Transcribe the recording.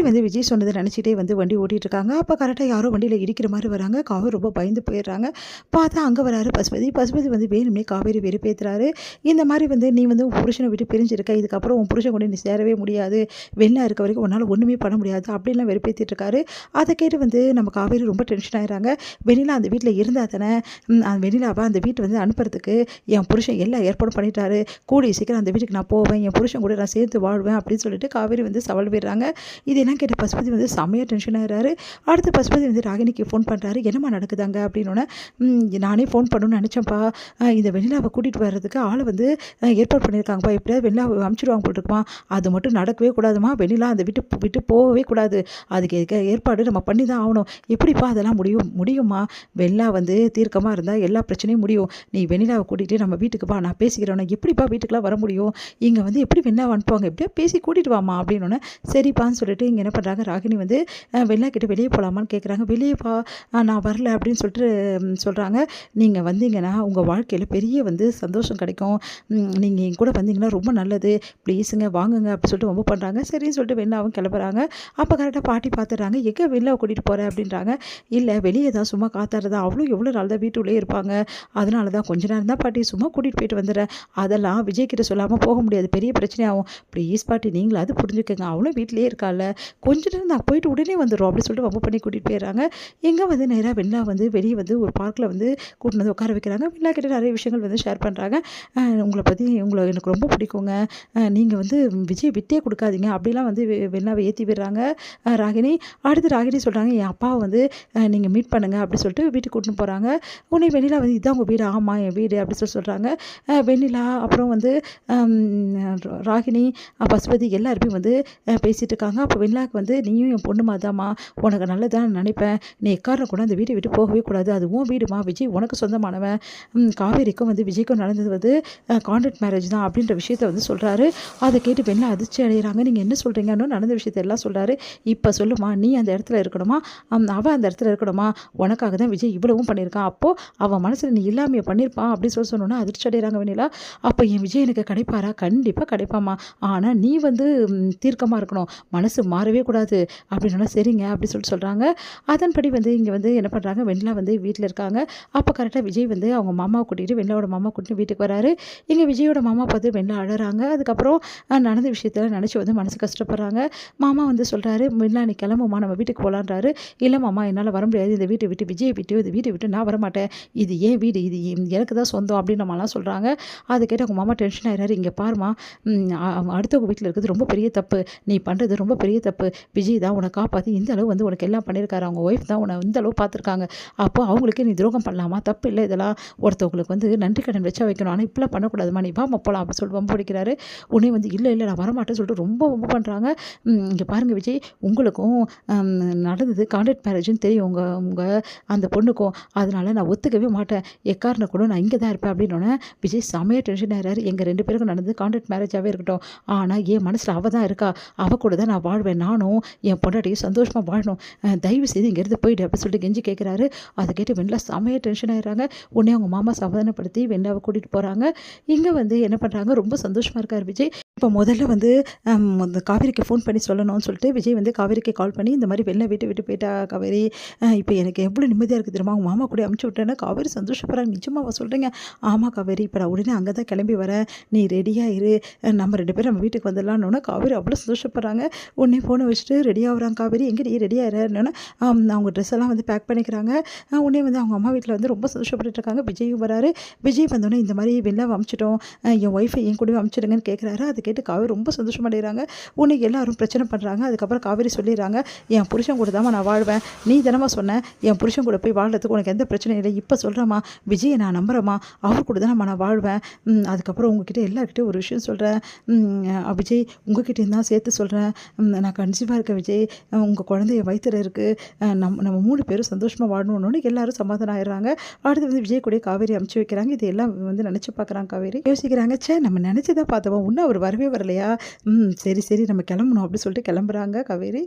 வந்து விஜய் சொன்னதை நினச்சிட்டே வந்து வண்டி ஓட்டிகிட்டு இருக்காங்க. அப்போ கரெக்டாக யாரோ வண்டியில் இடிக்கிற மாதிரி வராங்க. காவேரி ரொம்ப பயந்து போயிடுறாங்க. பார்த்தா அங்கே வராரு பசுபதி. பசுபதி வந்து வேணும்னே காவேரி வெறுப்பேற்றுறாரு. இந்த மாதிரி வந்து நீ வந்து உன் புருஷனை விட்டு பிரிஞ்சிருக்க, இதுக்கப்புறம் உன் புருஷன் கூட நீ சேரவே முடியாது, வெளில இருக்க வரைக்கும் உன்னால் ஒன்றுமே பண்ண முடியாது அப்படின்லாம் வெறுப்பேற்றிட்டு இருக்காரு. அதை கேட்டு வந்து நம்ம காவேரி ரொம்ப டென்ஷன் ஆயிடுறாங்க. வெண்ணிலா அந்த வீட்டில் இருந்தால் தானே அந்த வெண்ணிலாவை அந்த வீட்டை வந்து அனுப்புறதுக்கு என் புருஷன் எல்லாம் ஏற்பாடும் பண்ணிட்டாரு. கூடிய சீக்கிரம் அந்த வீட்டுக்கு நான் போவேன், என் புருஷன் கூட நான் சேர்த்து வாழ்வேன் அப்படின்னு சொல்லிட்டு காவேரி வந்து சவால் விடுறாங்க. இதெல்லாம் கேட்ட பசுபதி வந்து செம்மையாக டென்ஷன் ஆகிறாரு. அடுத்து பசுபதி வந்து ராகினிக்கு ஃபோன் பண்ணுறாரு. என்னம்மா நடக்குதாங்க அப்படின்னோடனே, நானே ஃபோன் பண்ணணும்னு நினச்சேன்ப்பா, இந்த வெண்ணிலாவை கூட்டிகிட்டு வர்றதுக்கு ஆளை வந்து ஏற்பாடு பண்ணியிருக்காங்கப்பா, எப்படியாவது வெண்ணிலாவை அமுச்சிடுவாங்க போட்டுருக்குமா, அது மட்டும் நடக்கவே கூடாதுமா, வெண்ணிலா அந்த விட்டு போகவே கூடாது, அதுக்கு ஏற்பாடு நம்ம பண்ணி தான் ஆகணும். எப்படிப்பா அதெல்லாம் முடியுமா, வெண்ணிலா வந்து தீர்க்கமாக இருந்தால் எல்லா பிரச்சனையும் முடியும், நீ வெண்ணிலாவை கூட்டிகிட்டு நம்ம வீட்டுக்கு வா, நான் பேசிக்கிறேன், எப்படிப்பா வீட்டுக்குலாம் வர முடியும், இங்கே வந்து எப்படி வெண்ணிலாவை அனுப்புவாங்க, எப்படியா பேசி கூட்டிகிட்டு வாமா அப்படின்னோடனே, சரிப்பான்னு சொல்லிட்டு இங்கே என்ன பண்ணுறாங்க, ராகினி வந்து வெண்ணிலா கிட்ட வெளியே போகலாமான்னு கேட்குறாங்க. வெளியே வா, நான் வரல அப்படின்னு சொல்லிட்டு சொல்கிறாங்க. நீங்கள் வந்தீங்கன்னா உங்கள் வாழ்க்கையில் பெரிய வந்து சந்தோஷம் கிடைக்கும், நீங்கள் என் கூட வந்தீங்கன்னா ரொம்ப நல்லது, ப்ளீஸுங்க வாங்குங்க அப்படின்னு சொல்லிட்டு ரொம்ப பண்ணுறாங்க. சரின்னு சொல்லிட்டு வெண்ணிலாவும் கிளம்புறாங்க. அப்போ கரெக்டாக பாட்டி பார்த்துடுறாங்க. எங்கே வெண்ணிலாவை கூட்டிகிட்டு போகிறேன் அப்படின்றாங்க. இல்லை வெளியே தான் சும்மா காத்தாடுறதா, அவ்வளோ எவ்வளோ நாள் தான் வீட்டுள்ளே இருப்பாங்க, அதனால தான் கொஞ்ச நேரம் தான் பாட்டி சும்மா கூட்டிகிட்டு போயிட்டு வந்துடுறேன், அதெல்லாம் விஜய் கிட்ட சொல்லாமல் போக முடியாது, பெரிய பிரச்சனை ஆகும், ப்ளீஸ் பாட்டி நீங்களும் அது புரிஞ்சுக்கோங்க, அவளும் வீட்டிலே இருக்கால, கொஞ்ச நேரம் நான் போயிட்டு உடனே வந்துடும் அப்படின்னு சொல்லிட்டு வம்பு பண்ணி கூட்டிகிட்டு போயிடுறாங்க. எங்கே வந்து நேராக வெண்ணிலா வந்து வெளியே வந்து ஒரு பார்க்கில் வந்து கூட்டிட்டு வந்து உட்கார வைக்கிறாங்க. வெண்ணிலா கிட்ட நிறைய விஷயங்கள் வந்து ஷேர் பண்ணுறாங்க. உங்களை எனக்கு ரொம்ப பிடிக்குங்க, நீங்கள் வந்து விஜய் விட்டே கொடுக்காதீங்க அப்படிலாம் வந்து வெண்ணிலாவை ஏற்றி விடுறாங்க ராகினி. அடுத்து ராகினி சொல்கிறாங்க, என் அப்பாவை வந்து நீங்கள் மீட் பண்ணுங்க அப்படி சொல்லிட்டு வீட்டுக்கு கூட்டின்னு போகிறாங்க. உடனே வெண்ணிலா வந்து இதான் உங்கள் வீடு, ஆமாம் என் வீடு அப்படி சொல்கிறாங்க. வெண்ணிலா அப்புறம் வந்து ராகினி பசுபதி எல்லாருமே வந்து பேசிகிட்டு இருக்காங்க. அப்போ வெண்ணிலாவுக்கு வந்து நீயும் என் பொண்ணு மாதாம்மா, உனக்கு நல்லதான் நினைப்பேன், நீ எக்காரணம் கூட அந்த வீட்டை விட்டு போகவே கூடாது, அது உன் வீடுமா, விஜய் உனக்கு சொந்தமானவன், காவேரிக்கும் வந்து விஜய்க்கும் நடந்தது வந்து கான்ட்ராக்ட் மேரேஜ் தான் அப்படின்ற விஷயத்த வந்து சொல்கிறாரு. அதை கேட்டு வெண்ணிலா அதிர்ச்சி அடைகிறாங்க. நீங்கள் என்ன சொல்கிறீங்கன்னு நடந்த விஷயத்த எல்லாம் சொல்கிறாரு. இப்போ சொல்லுமா, நீ அந்த இடத்துல இருக்கணுமா, அவன் அந்த இடத்துல இருக்கணுமா, உனக்காக தான் விஜய் இவ்வளவும் பண்ணியிருக்கான், அப்போது அவன் மனசில் நீ இல்லாமையை பண்ணியிருப்பான் அப்படின்னு சொன்னோன்னா அதிர்ச்சி அடைகிறாங்க வெண்ணிலா. அப்போ என் விஜய் எனக்கு கிடைப்பாரா, கண்டிப்பாக கிடைப்பாமா, ஆனால் நீ வந்து தீர்க்கமாக இருக்கணும், மனசு மாறவே கூடாது அப்படின்னா சரிங்க அப்படி சொல்கிறாங்க. அதன்படி வந்து இங்கே வந்து என்ன பண்ணுறாங்க, வெண்ணிலா வந்து வீட்டில் இருக்காங்க. அப்போ கரெக்டாக விஜய் வந்து அவங்க மாமாவை கூட்டிகிட்டு வெண்ணிலாவோட மாமா கூட்டிட்டு வீட்டுக்கு வராரு. இங்கே விஜயோட மாமா பார்த்து வெண்ணிலா அழறாங்க. அதுக்கப்புறம் நடந்த விஷயத்தெல்லாம் நினச்சி வந்து மனசு கஷ்டப்படுறாங்க. மாமா வந்து சொல்கிறாரு, வெண்ணிலா நீ கிளம்புமா நம்ம வீட்டுக்கு போகலான்றாரு. இல்லை மாமா என்னால் வர முடியாது, இந்த வீட்டை விட்டு விஜயை விட்டு இந்த வீட்டை விட்டு நான் வரமாட்டேன், இது ஏன் வீடு, இது எனக்கு தான் சொந்தம் அப்படின்னு நம்மளாம் சொல்கிறாங்க. அதை கேட்டு அவங்க மாமா டென்ஷன் ஆகிறாரு. இங்கே பாருமா, அடுத்தவங்க வீட்டில் இருக்கிறது ரொம்ப பெரிய தப்பு, நீ பண்ணுறது ரொம்ப பெரிய தப்பு, விஜய் தான் உன்னை காப்பாற்றி இந்த அளவு வந்து உனக்கு எல்லாம் பண்ணியிருக்காரு, அவங்க ஒய்ஃப் தான் உன்னை இந்த அளவு பார்த்துருக்காங்க, அப்போ அவங்களுக்கு நீ துரோகம் பண்ணலாமா, தப்பு இல்லை, இதெல்லாம் ஒருத்தவங்களுக்கு வந்து நன்றி கடன் வச்சா வைக்கணும், ஆனால் இப்பெல்லாம் பண்ணக்கூடாதுமா, நீ வாமா போகலாம் அப்படின்னு சொல்லிட்டு வம்பு பிடிக்கிறாரு. உடனே வந்து இல்லை நான் வரமாட்டேன்னு சொல்லிட்டு ரொம்ப வம்பு பண்ணுறாங்க. இங்கே பாருங்கள் விஜய், உங்களுக்கும் நடந்தது கான்ட்ராக்ட் மேரேஜ்னு தெரியும் உங்கள் அந்த பொண்ணுக்கும், அதனால நான் ஒத்துக்கவே மாட்டேன், எக்காரணம் கூட நான் இங்கே தான் இருப்பேன் அப்படின்னோடனே விஜய் செமையாக டென்ஷன் ஆகிறாரு. எங்கள் 2 பேருக்கும் நடந்தது கான்ட்ராக்ட் மேரேஜாகவே இருக்கட்டும், ஆனால் என் மனசில் அவள் தான் இருக்கா, அவள் கூட தான் நான் வாழ்வேன், நானும் என் பொண்டாட்டியும் சந்தோஷமாக வாழணும், தயவு செய்து இங்கேருந்து போயிடு அப்படின்னு சொல்லிட்டு கெஞ்சி கேட்குறாரு. அதை கேட்டு வெண்ணிலா செமையாக டென்ஷன் ஆகிறாங்க. உடனே அவங்க மாமா சமாதானப்படுத்தி வெண்ணிலாவை கூட்டிகிட்டு போகிறாங்க. இங்கே வந்து என்ன பண்ணுறாங்க, ரொம்ப சந்தோஷமாக இருக்கார் விஜய். இப்போ முதல்ல வந்து காவேரிக்கு ஃபோன் பண்ணி சொல்லணும்னு சொல்லிட்டு விஜய் வந்து காவேரிக்கு கால் பண்ணி, இந்த மாதிரி வெளில விட்டு போயிட்டா காவேரி, இப்போ எனக்கு எவ்வளோ நிம்மதியாக இருக்குது தெரியுமா, அவங்க மாமா கூட அமுச்சு விட்டேன்னா காவேரி சந்தோஷப்படுறாங்க. நிஜமாவா சொல்கிறீங்க, ஆமாம் காவேரி, இப்போ நான் உடனே அங்கே தான் கிளம்பி வரேன், நீ ரெடியாக இரு, நம்ம 2 பேரும் நம்ம வீட்டுக்கு வந்துடலான்னு காவேரி அவ்வளோ சந்தோஷப்படுறாங்க. உடனே ஃபோனை வச்சுட்டு ரெடி ஆகுறாங்க. காவேரி எங்கே நீ ரெடி ஆகிறேன்னு அவங்க ட்ரெஸ் எல்லாம் வந்து பேக் பண்ணிக்கிறாங்க. உடனே வந்து அவங்க அம்மா வீட்டில் வந்து ரொம்ப சந்தோஷப்பட்டு இருக்காங்க. விஜயும் வராரு. விஜய் வந்தோடனே இந்த மாதிரி வெளில அமுச்சிட்டோம், என் ஒய்ஃபை என் கூடவே அமுச்சிடுங்கன்னு கேட்குறாரு. அது கேட்டு காவேரி ரொம்ப சந்தோஷமடைகிறாங்க. உன்னை எல்லாரும் பிரச்சனை பண்ணுறாங்க. அதுக்கப்புறம் காவேரி சொல்லிடுறாங்க, என் புருஷன் கூட தான் நான் வாழ்வேன், நீ தினமா சொன்னேன் என் புருஷன் கூட போய் வாழ்றதுக்கு உனக்கு எந்த பிரச்சனையும் இல்லை, இப்போ சொல்கிறேம்மா விஜயை நான் நம்புகிறேம்மா, அவர் கூட தான் நான் வாழ்வேன், அதுக்கப்புறம் உங்ககிட்ட எல்லாருக்கிட்டையும் ஒரு விஷயம் சொல்கிறேன் விஜய், உங்ககிட்டையும் தான் சேர்த்து சொல்கிறேன், நான் கன்சீவாக இருக்கேன் விஜய், உங்கள் குழந்தைய வயிற்றுல இருக்குது, நம்ம 3 பேரும் சந்தோஷமாக வாழணும்னு எல்லாரும் சமாதானம் ஆயிடுறாங்க. அடுத்து வந்து விஜய் கூட காவேரி அமுச்சு வைக்கிறாங்க. இது எல்லாம் வந்து நினச்சி பார்க்குறாங்க. காவேரி யோசிக்கிறாங்க, சே நம்ம நினச்சதான் பார்த்தோம், இன்னும் அவர் வரவே வரலையா, சரி நம்ம கிளம்பணும் அப்படின்னு சொல்லிட்டு கிளம்புறாங்க காவேரி.